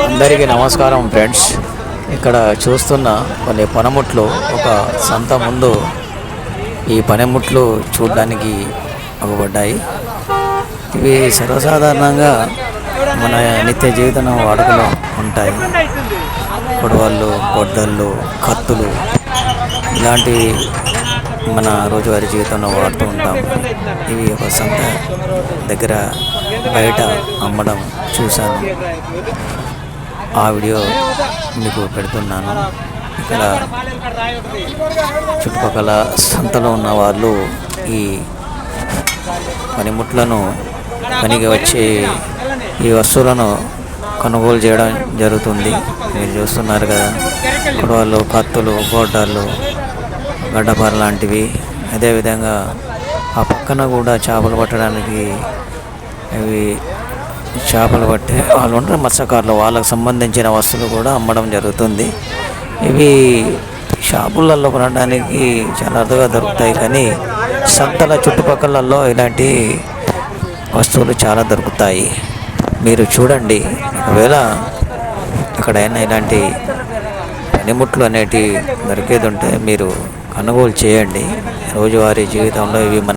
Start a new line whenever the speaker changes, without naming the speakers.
అందరికీ నమస్కారం ఫ్రెండ్స్. ఇక్కడ చూస్తున్న కొన్ని పనిముట్లు ఒక సంత ముందు ఈ పనిముట్లు చూడడానికి అవ్వబడ్డాయి. ఇవి సర్వసాధారణంగా మన నిత్య జీవితంలో వాడుకలో ఉంటాయి. కొడవళ్ళు, గొడ్డళ్ళు, కత్తులు ఇలాంటివి మన రోజువారీ జీవితంలో వాడుతూ ఉంటాము. ఇవి ఒక సంత దగ్గర బయట అమ్మడం చూశాను. ఆ వీడియో మీకు పెడుతున్నాను. ఇక్కడ చుట్టుపక్కల సంతలో ఉన్న వాళ్ళు ఈ పనిముట్లను పనికి వచ్చి ఈ వస్తువులను కొనుగోలు చేయడం జరుగుతుంది. మీరు చూస్తున్నారు కదా, కొడవళ్ళు, కత్తులు, గొడ్డళ్ళు, గడ్డపార లాంటివి. అదేవిధంగా ఆ పక్కన కూడా చేపలు పట్టడానికి ఇవి చేపలు పట్టే వాళ్ళు ఉంటారు, మత్స్యకారులు, వాళ్ళకు సంబంధించిన వస్తువులు కూడా అమ్మడం జరుగుతుంది. ఇవి షాపులలో కొనడానికి చాలా అరుదుగా దొరుకుతాయి, కానీ సంతల చుట్టుపక్కలలో ఇలాంటి వస్తువులు చాలా దొరుకుతాయి. మీరు చూడండి, ఒకవేళ ఎక్కడైనా ఇలాంటి పనిముట్లు అనేటివి దొరికేది ఉంటే మీరు కొనుగోలు చేయండి. రోజువారీ జీవితంలో ఇవి మన